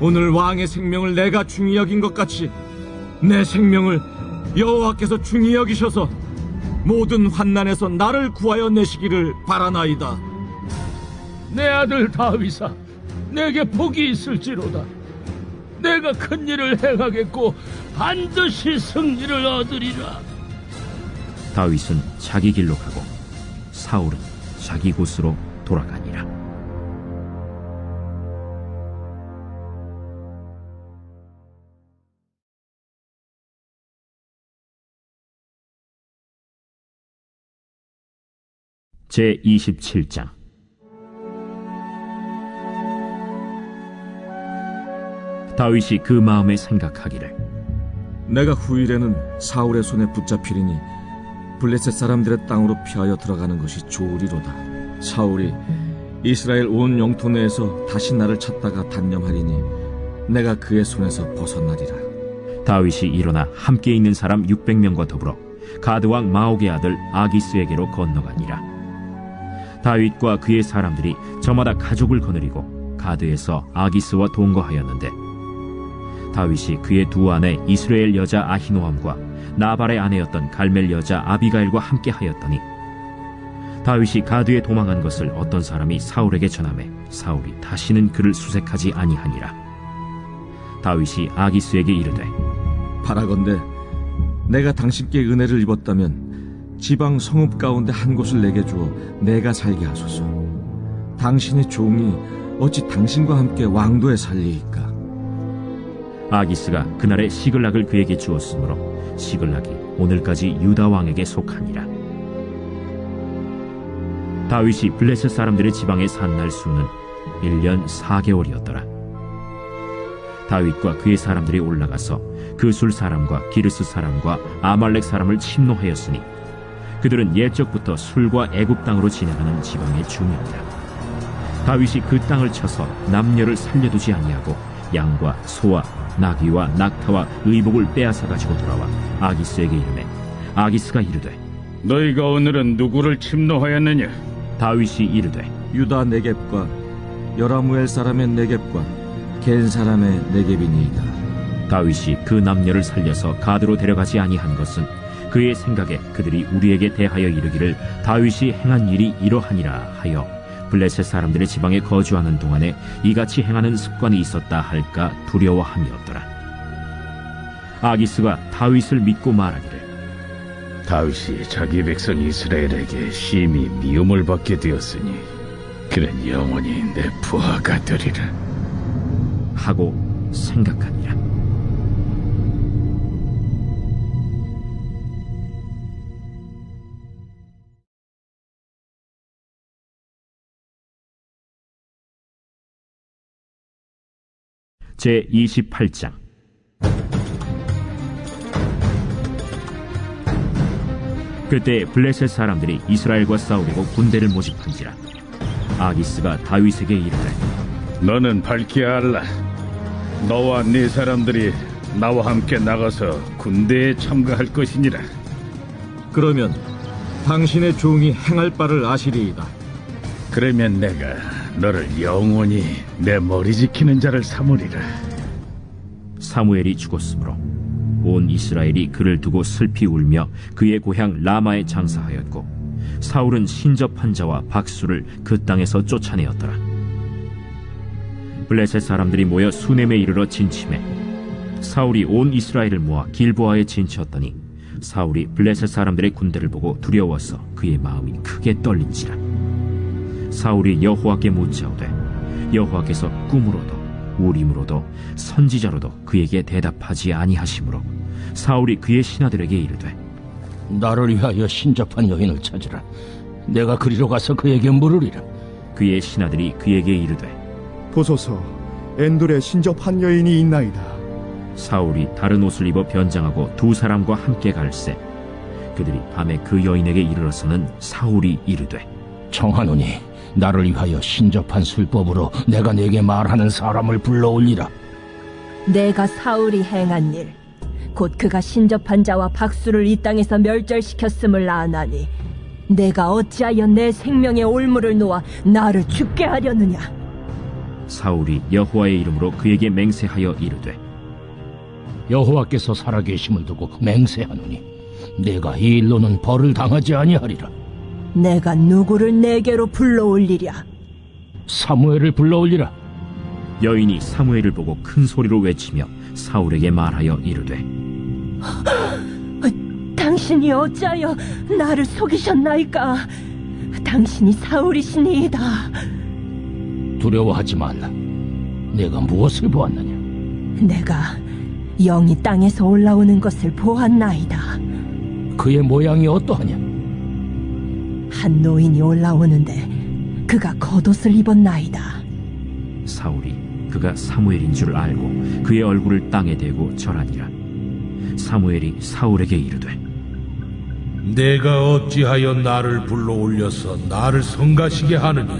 Speaker 2: 오늘 왕의 생명을 내가 중히 여긴 것 같이 내 생명을 여호와께서 중히 여기셔서 모든 환난에서 나를 구하여 내시기를 바라나이다.
Speaker 4: 내 아들 다윗아, 내게 복이 있을지로다. 내가 큰 일을 행하겠고 반드시 승리를 얻으리라.
Speaker 1: 다윗은 자기 길로 가고 사울은 자기 곳으로 돌아가니라. 제27장. 다윗이 그 마음에 생각하기를,
Speaker 2: 내가 후일에는 사울의 손에 붙잡히리니 블레셋 사람들의 땅으로 피하여 들어가는 것이 좋으리로다. 사울이 이스라엘 온 영토 내에서 다시 나를 찾다가 단념하리니 내가 그의 손에서 벗어나리라.
Speaker 1: 다윗이 일어나 함께 있는 사람 600명과 더불어 가드왕 마옥의 아들 아기스에게로 건너가니라. 다윗과 그의 사람들이 저마다 가족을 거느리고 가드에서 아기스와 동거하였는데 다윗이 그의 두 아내 이스라엘 여자 아히노함과 나발의 아내였던 갈멜 여자 아비가일과 함께 하였더니 다윗이 가드에 도망한 것을 어떤 사람이 사울에게 전하매 사울이 다시는 그를 수색하지 아니하니라. 다윗이 아기스에게 이르되,
Speaker 2: 바라건대 내가 당신께 은혜를 입었다면 지방 성읍 가운데 한 곳을 내게 주어 내가 살게 하소서. 당신의 종이 어찌 당신과 함께 왕도에 살리이까?
Speaker 1: 아기스가 그날의 시글락을 그에게 주었으므로 시글락이 오늘까지 유다 왕에게 속하니라. 다윗이 블레셋 사람들의 지방에 산 날 수는 1년 4개월이었더라. 다윗과 그의 사람들이 올라가서 그술 사람과 기르스 사람과 아말렉 사람을 침노하였으니 그들은 옛적부터 술과 애굽 땅으로 지나가는 지방의 주민이라. 다윗이 그 땅을 쳐서 남녀를 살려두지 아니하고 양과 소와 나귀와 낙타와 의복을 빼앗아 가지고 돌아와 아기스에게 이르매 아기스가 이르되
Speaker 4: 너희가 오늘은 누구를 침노하였느냐?
Speaker 1: 다윗이 이르되
Speaker 2: 유다 네겝과 여라무엘 사람의 네겝과 겐 사람의 네겝이니이다.
Speaker 1: 다윗이 그 남녀를 살려서 가드로 데려가지 아니한 것은 그의 생각에 그들이 우리에게 대하여 이르기를 다윗이 행한 일이 이러하니라 하여 블레셋 사람들의 지방에 거주하는 동안에 이같이 행하는 습관이 있었다 할까 두려워함이었더라. 아기스가 다윗을 믿고 말하기를
Speaker 4: 다윗이 자기 백성 이스라엘에게 심히 미움을 받게 되었으니 그는 영원히 내 부하가 되리라
Speaker 1: 하고 생각하니라. 제 28장. 그때 블레셋 사람들이 이스라엘과 싸우려고 군대를 모집한지라. 아기스가 다윗에게 이르되
Speaker 4: 너는 밝히 알라. 너와 네 사람들이 나와 함께 나가서 군대에 참가할 것이니라.
Speaker 2: 그러면 당신의 종이 행할 바를 아시리이다.
Speaker 4: 그러면 내가 너를 영원히 내 머리 지키는 자를 삼으리라.
Speaker 1: 사무엘이 죽었으므로 온 이스라엘이 그를 두고 슬피 울며 그의 고향 라마에 장사하였고 사울은 신접한 자와 박수를 그 땅에서 쫓아내었더라. 블레셋 사람들이 모여 수넴에 이르러 진침해 사울이 온 이스라엘을 모아 길보아에 진치었더니 사울이 블레셋 사람들의 군대를 보고 두려워서 그의 마음이 크게 떨린지라. 사울이 여호와께 묻자오되 여호와께서 꿈으로도 우림으로도 선지자로도 그에게 대답하지 아니하시므로 사울이 그의 신하들에게 이르되
Speaker 4: 나를 위하여 신접한 여인을 찾으라. 내가 그리로 가서 그에게 물으리라.
Speaker 1: 그의 신하들이 그에게 이르되
Speaker 3: 보소서, 엔돌에 신접한 여인이 있나이다.
Speaker 1: 사울이 다른 옷을 입어 변장하고 두 사람과 함께 갈새 그들이 밤에 그 여인에게 이르러서는 사울이 이르되
Speaker 4: 청하노니 나를 위하여 신접한 술법으로 내가 네게 말하는 사람을 불러올리라.
Speaker 11: 내가 사울이 행한 일, 곧 그가 신접한 자와 박수를 이 땅에서 멸절시켰음을 아나니 내가 어찌하여 내 생명의 올무를 놓아 나를 죽게 하려느냐.
Speaker 1: 사울이 여호와의 이름으로 그에게 맹세하여 이르되
Speaker 4: 여호와께서 살아계심을 두고 맹세하노니 내가 이 일로는 벌을 당하지 아니하리라.
Speaker 11: 내가 누구를 내게로 불러올리랴.
Speaker 4: 사무엘을 불러올리라.
Speaker 1: 여인이 사무엘을 보고 큰 소리로 외치며 사울에게 말하여 이르되
Speaker 11: 당신이 어찌하여 나를 속이셨나이까. 당신이 사울이시니이다.
Speaker 4: 두려워하지 말라. 내가 무엇을 보았느냐?
Speaker 11: 내가 영이 땅에서 올라오는 것을 보았나이다.
Speaker 4: 그의 모양이 어떠하냐?
Speaker 11: 한 노인이 올라오는데 그가 겉옷을 입었나이다.
Speaker 1: 사울이 그가 사무엘인 줄 알고 그의 얼굴을 땅에 대고 절하니라. 사무엘이 사울에게 이르되
Speaker 12: 내가 어찌하여 나를 불러올려서 나를 성가시게 하느냐?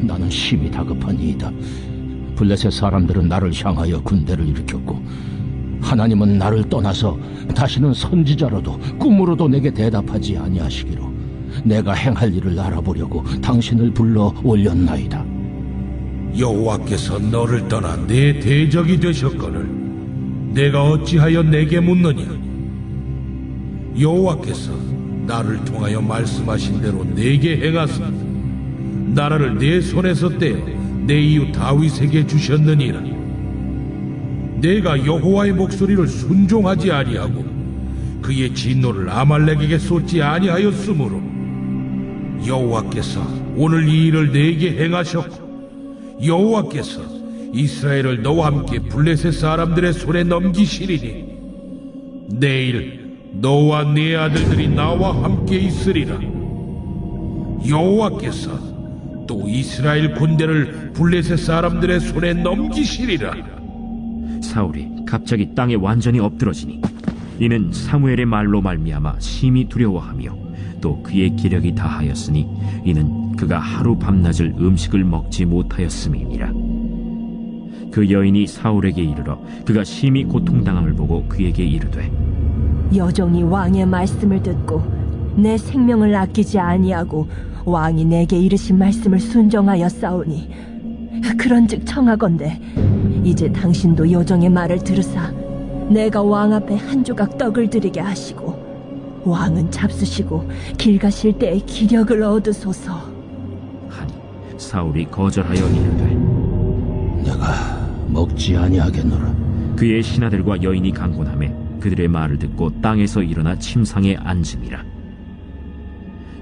Speaker 4: 나는 심히 다급하니이다. 블레셋 사람들은 나를 향하여 군대를 일으켰고 하나님은 나를 떠나서 다시는 선지자로도 꿈으로도 내게 대답하지 아니하시기로 내가 행할 일을 알아보려고 당신을 불러 올렸나이다.
Speaker 12: 여호와께서 너를 떠나 내 대적이 되셨거늘 내가 어찌하여 내게 묻느냐? 여호와께서 나를 통하여 말씀하신 대로 내게 행하사 나라를 내 손에서 떼어 내 이웃 다윗에게 주셨느니라. 내가 여호와의 목소리를 순종하지 아니하고 그의 진노를 아말렉에게 쏟지 아니하였으므로 여호와께서 오늘 이 일을 내게 행하셨고 여호와께서 이스라엘을 너와 함께 블레셋 사람들의 손에 넘기시리니 내일 너와 네 아들들이 나와 함께 있으리라. 여호와께서 또 이스라엘 군대를 블레셋 사람들의 손에 넘기시리라.
Speaker 1: 사울이 갑자기 땅에 완전히 엎드러지니 이는 사무엘의 말로 말미암아 심히 두려워하며 또 그의 기력이 다하였으니 이는 그가 하루 밤낮을 음식을 먹지 못하였음이니라. 그 여인이 사울에게 이르러 그가 심히 고통당함을 보고 그에게 이르되,
Speaker 11: 여종이 왕의 말씀을 듣고 내 생명을 아끼지 아니하고 왕이 내게 이르신 말씀을 순종하여 싸우니, 그런즉 청하건대 이제 당신도 여종의 말을 들으사 내가 왕 앞에 한 조각 떡을 드리게 하시고 왕은 잡수시고 길 가실 때에 기력을 얻으소서
Speaker 1: 하니 사울이 거절하여 이르되,
Speaker 4: 내가 먹지 아니하겠노라.
Speaker 1: 그의 신하들과 여인이 강권하매 그들의 말을 듣고 땅에서 일어나 침상에 앉음이라.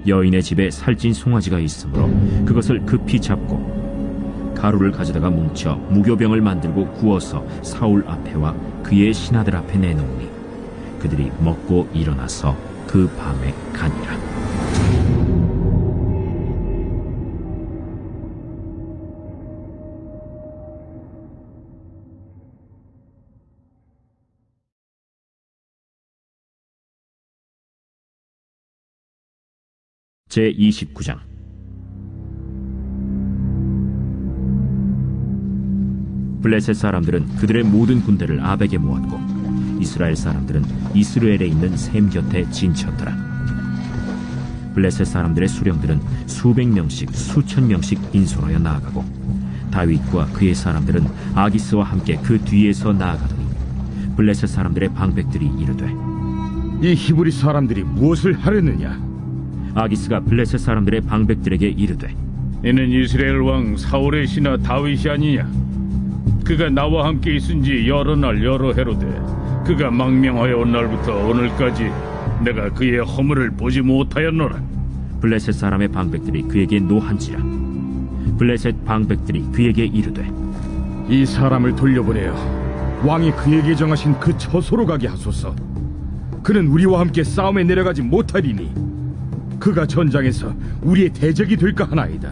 Speaker 1: 여인의 집에 살찐 송아지가 있으므로 그것을 급히 잡고 가루를 가져다가 뭉쳐 무교병을 만들고 구워서 사울 앞에와 그의 신하들 앞에 내놓으니 그들이 먹고 일어나서 그 밤에 가니라. 제29장. 블레셋 사람들은 그들의 모든 군대를 아벡에 모았고 이스라엘 사람들은 이스라엘에 있는 셈 곁에 진쳤더라. 블레셋 사람들의 수령들은 수백 명씩 수천 명씩 인솔하여 나아가고 다윗과 그의 사람들은 아기스와 함께 그 뒤에서 나아가더니 블레셋 사람들의 방백들이 이르되,
Speaker 6: 이 히브리 사람들이 무엇을 하려느냐?
Speaker 1: 아기스가 블레셋 사람들의 방백들에게 이르되,
Speaker 7: 이는 이스라엘 왕 사울의 신하 다윗이 아니냐? 그가 나와 함께 있은 지 여러 날 여러 해로되 그가 망명하여 온 날부터 오늘까지 내가 그의 허물을 보지 못하였노라.
Speaker 1: 블레셋 사람의 방백들이 그에게 노한지라. 블레셋 방백들이 그에게 이르되,
Speaker 6: 이 사람을 돌려보내어 왕이 그에게 정하신 그 처소로 가게 하소서. 그는 우리와 함께 싸움에 내려가지 못하리니 그가 전장에서 우리의 대적이 될까 하나이다.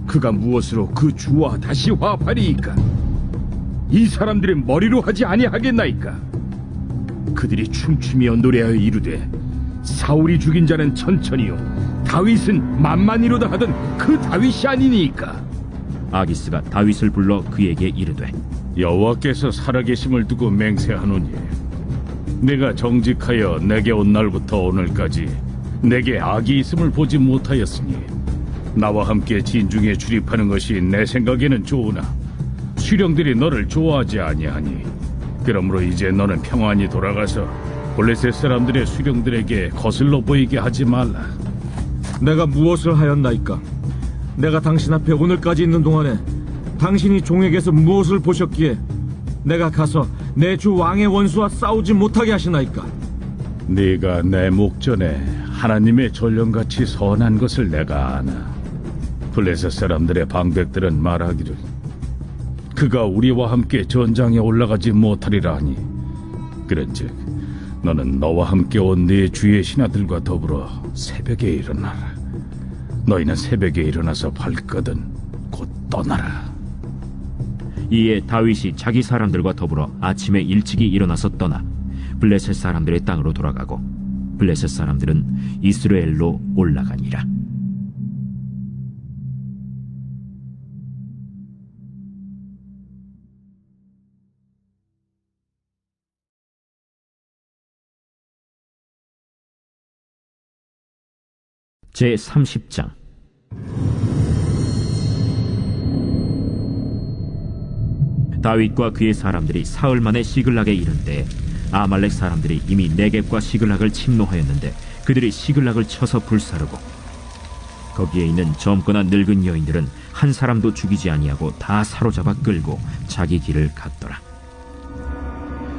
Speaker 6: 그가 무엇으로 그 주와 다시 화합하리이까? 이 사람들의 머리로 하지 아니하겠나이까? 그들이 춤추며 노래하여 이르되, 사울이 죽인 자는 천천히요 다윗은 만만히로다 하던 그 다윗이 아니니까.
Speaker 1: 아기스가 다윗을 불러 그에게 이르되,
Speaker 7: 여호와께서 살아계심을 두고 맹세하노니 내가 정직하여 내게 온 날부터 오늘까지 내게 악이 있음을 보지 못하였으니 나와 함께 진중에 출입하는 것이 내 생각에는 좋으나 수령들이 너를 좋아하지 아니하니 그러므로 이제 너는 평안히 돌아가서 블레셋 사람들의 수령들에게 거슬러 보이게 하지 말라.
Speaker 2: 내가 무엇을 하였나이까? 내가 당신 앞에 오늘까지 있는 동안에 당신이 종에게서 무엇을 보셨기에 내가 가서 내 주 왕의 원수와 싸우지 못하게 하시나이까?
Speaker 7: 네가 내 목전에 하나님의 전령같이 선한 것을 내가 아나. 블레셋 사람들의 방백들은 말하기를 그가 우리와 함께 전장에 올라가지 못하리라 하니, 그런즉 너는 너와 함께 온 네 주의 신하들과 더불어 새벽에 일어나라. 너희는 새벽에 일어나서 발거든 곧 떠나라.
Speaker 1: 이에 다윗이 자기 사람들과 더불어 아침에 일찍이 일어나서 떠나 블레셋 사람들의 땅으로 돌아가고 블레셋 사람들은 이스라엘로 올라가니라. 제30장. 다윗과 그의 사람들이 사흘 만에 시글락에 이른 때에 아말렉 사람들이 이미 네겝과 시글락을 침노하였는데 그들이 시글락을 쳐서 불사르고 거기에 있는 젊거나 늙은 여인들은 한 사람도 죽이지 아니하고 다 사로잡아 끌고 자기 길을 갔더라.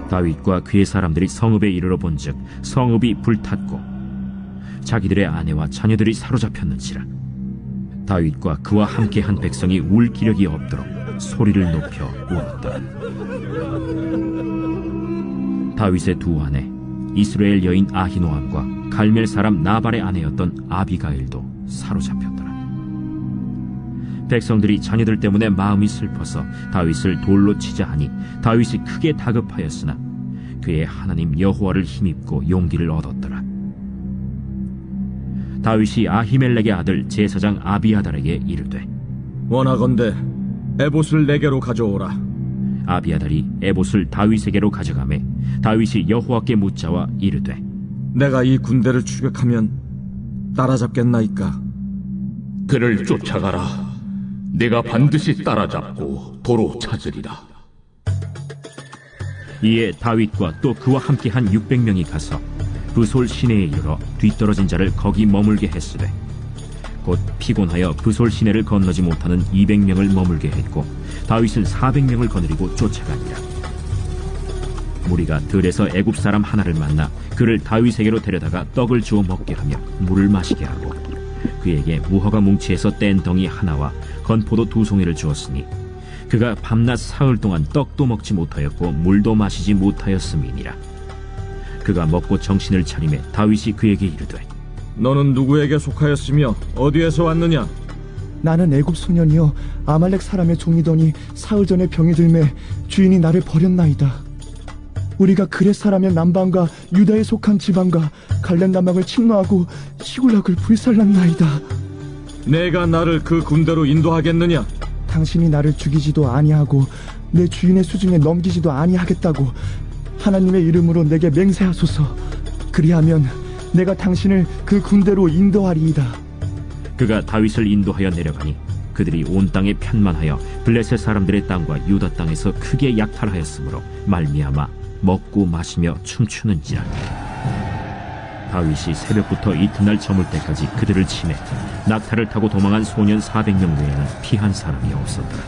Speaker 1: 다윗과 그의 사람들이 성읍에 이르러 본즉 성읍이 불탔고 자기들의 아내와 자녀들이 사로잡혔는지라. 다윗과 그와 함께한 백성이 울 기력이 없도록 소리를 높여 울었더라. 다윗의 두 아내 이스라엘 여인 아히노암과 갈멜 사람 나발의 아내였던 아비가일도 사로잡혔더라. 백성들이 자녀들 때문에 마음이 슬퍼서 다윗을 돌로 치자 하니 다윗이 크게 다급하였으나 그의 하나님 여호와를 힘입고 용기를 얻었더라. 다윗이 아히멜렉의 아들 제사장 아비아달에게 이르되
Speaker 2: 원하건대 에봇을 내게로 가져오라.
Speaker 1: 아비아달이 에봇을 다윗에게로 가져가매 다윗이 여호와께 묻자와 이르되
Speaker 2: 내가 이 군대를 추격하면 따라잡겠나이까?
Speaker 12: 그를 쫓아가라. 내가 반드시 따라잡고 도로 찾으리라.
Speaker 1: 이에 다윗과 또 그와 함께한 600명이 가서 브솔 시내에 이르러 뒤떨어진 자를 거기 머물게 했으되 곧 피곤하여 브솔 시내를 건너지 못하는 200명을 머물게 했고 다윗은 400명을 거느리고 쫓아가니라. 무리가 들에서 애굽 사람 하나를 만나 그를 다윗에게로 데려다가 떡을 주어 먹게 하며 물을 마시게 하고 그에게 무화과 뭉치에서 뗀 덩이 하나와 건포도 2송이를 주었으니 그가 밤낮 사흘 동안 떡도 먹지 못하였고 물도 마시지 못하였음이니라. 그가 먹고 정신을 차리매 다윗이 그에게 이르되
Speaker 2: 너는 누구에게 속하였으며 어디에서 왔느냐?
Speaker 3: 나는 애굽 소년이여 아말렉 사람의 종이더니 사흘 전에 병이 들매 주인이 나를 버렸나이다. 우리가 그렛 사람의 남방과 유다에 속한 지방과 갈렙 남방을 침노하고 시굴락을 불살랐나이다.
Speaker 2: 내가 나를 그 군대로 인도하겠느냐?
Speaker 3: 당신이 나를 죽이지도 아니하고 내 주인의 수중에 넘기지도 아니하겠다고 하나님의 이름으로 내게 맹세하소서. 그리하면 내가 당신을 그 군대로 인도하리이다.
Speaker 1: 그가 다윗을 인도하여 내려가니 그들이 온 땅에 편만하여 블레셋 사람들의 땅과 유다 땅에서 크게 약탈하였으므로 말미암아 먹고 마시며 춤추는지라. 다윗이 새벽부터 이튿날 저물 때까지 그들을 치매 낙타를 타고 도망한 소년 400명 외에는 피한 사람이 없었더라.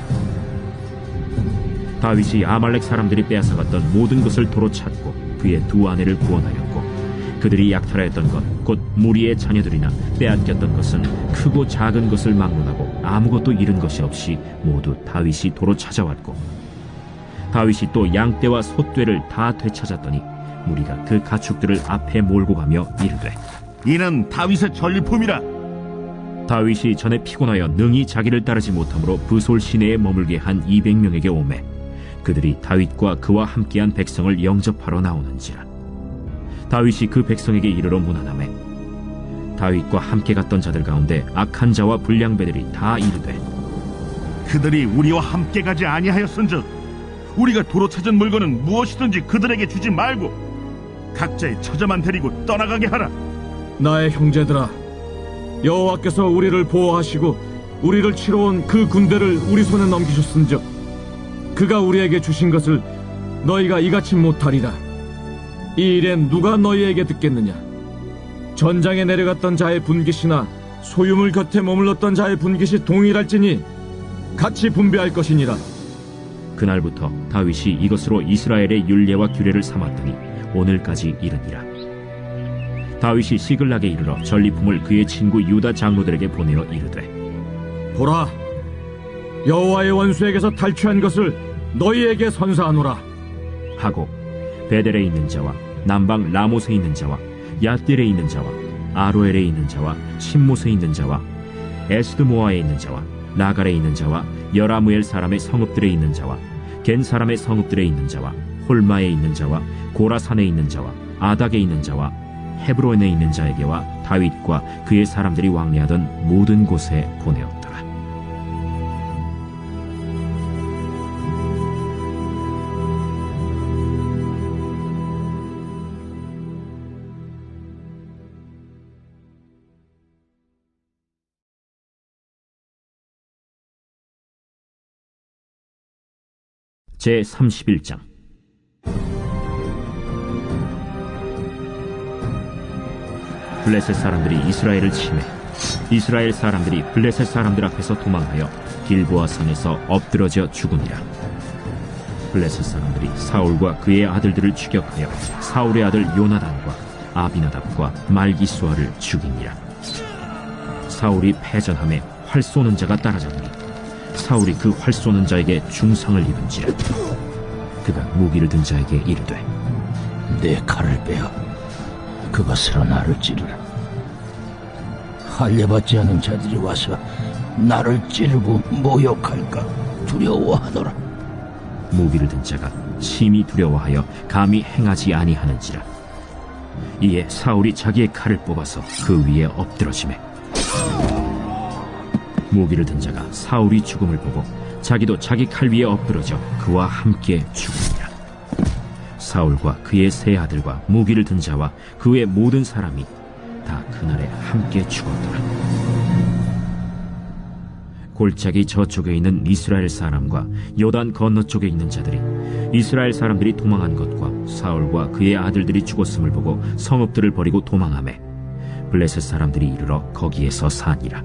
Speaker 1: 다윗이 아말렉 사람들이 빼앗아갔던 모든 것을 도로 찾고 그의 두 아내를 구원하였고 그들이 약탈하였던 것 곧 무리의 자녀들이나 빼앗겼던 것은 크고 작은 것을 막론하고 아무것도 잃은 것이 없이 모두 다윗이 도로 찾아왔고 다윗이 또 양떼와 소떼를 다 되찾았더니 무리가 그 가축들을 앞에 몰고 가며 이르되
Speaker 9: 이는 다윗의 전리품이라.
Speaker 1: 다윗이 전에 피곤하여 능히 자기를 따르지 못하므로 브솔 시내에 머물게 한 200명에게 오매 그들이 다윗과 그와 함께한 백성을 영접하러 나오는지라. 다윗이 그 백성에게 이르러 문안하매 다윗과 함께 갔던 자들 가운데 악한 자와 불량배들이 다 이르되
Speaker 9: 그들이 우리와 함께 가지 아니하였은즉 우리가 도로 찾은 물건은 무엇이든지 그들에게 주지 말고 각자의 처자만 데리고 떠나가게 하라.
Speaker 2: 나의 형제들아, 여호와께서 우리를 보호하시고 우리를 치러 온 그 군대를 우리 손에 넘기셨은즉 그가 우리에게 주신 것을 너희가 이같이 못하리라. 이 일엔 누가 너희에게 듣겠느냐? 전장에 내려갔던 자의 분깃이나 소유물 곁에 머물렀던 자의 분깃이 동일할지니 같이 분배할 것이니라.
Speaker 1: 그날부터 다윗이 이것으로 이스라엘의 율례와 규례를 삼았더니 오늘까지 이르니라. 다윗이 시글락에 이르러 전리품을 그의 친구 유다 장로들에게 보내어 이르되
Speaker 2: 보라, 여호와의 원수에게서 탈취한 것을 너희에게 선사하노라
Speaker 1: 하고 베델에 있는 자와 남방 라못에 있는 자와 얏딜에 있는 자와 아로엘에 있는 자와 신못에 있는 자와 에스드모아에 있는 자와 나갈에 있는 자와 여라무엘 사람의 성읍들에 있는 자와 겐 사람의 성읍들에 있는 자와 홀마에 있는 자와 고라산에 있는 자와 아닥에 있는 자와 헤브론에 있는 자에게와 다윗과 그의 사람들이 왕래하던 모든 곳에 보내었더라. 제 31장. 블레셋 사람들이 이스라엘을 치매 이스라엘 사람들이 블레셋 사람들 앞에서 도망하여 길보아 산에서 엎드러져 죽으니라. 블레셋 사람들이 사울과 그의 아들들을 추격하여 사울의 아들 요나단과 아비나답과 말기수아를 죽이니라. 사울이 패전함에 활 쏘는 자가 따라잡으니 사울이 그 활 쏘는 자에게 중상을 입은지라. 그가 무기를 든 자에게 이르되
Speaker 4: 내 칼을 빼어 그것으로 나를 찌르라. 할례받지 않은 자들이 와서 나를 찌르고 모욕할까 두려워하노라.
Speaker 1: 무기를 든 자가 심히 두려워하여 감히 행하지 아니하는지라. 이에 사울이 자기의 칼을 뽑아서 그 위에 엎드러지매 무기를 든 자가 사울이 죽음을 보고 자기도 자기 칼 위에 엎드러져 그와 함께 죽으니라. 사울과 그의 세 아들과 무기를 든 자와 그 외 모든 사람이 다 그날에 함께 죽었더라. 골짜기 저쪽에 있는 이스라엘 사람과 요단 건너쪽에 있는 자들이 이스라엘 사람들이 도망한 것과 사울과 그의 아들들이 죽었음을 보고 성읍들을 버리고 도망하매 블레셋 사람들이 이르러 거기에서 사니라.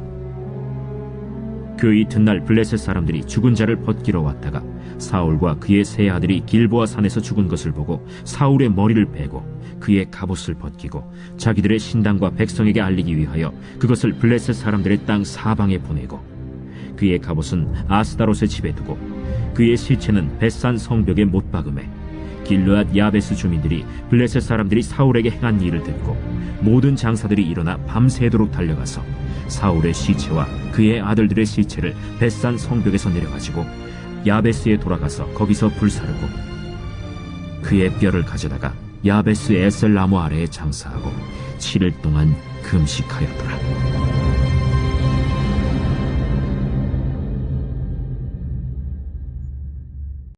Speaker 1: 그 이튿날 블레셋 사람들이 죽은 자를 벗기러 왔다가 사울과 그의 세 아들이 길보아 산에서 죽은 것을 보고 사울의 머리를 베고 그의 갑옷을 벗기고 자기들의 신당과 백성에게 알리기 위하여 그것을 블레셋 사람들의 땅 사방에 보내고 그의 갑옷은 아스다롯의 집에 두고 그의 시체는 벳산 성벽에 못 박음에 길르앗 야베스 주민들이 블레셋 사람들이 사울에게 행한 일을 듣고 모든 장사들이 일어나 밤새도록 달려가서 사울의 시체와 그의 아들들의 시체를 벳산 성벽에서 내려가지고 야베스에 돌아가서 거기서 불사르고 그의 뼈를 가져다가 야베스 에셀 나무 아래에 장사하고 7일 동안 금식하였더라.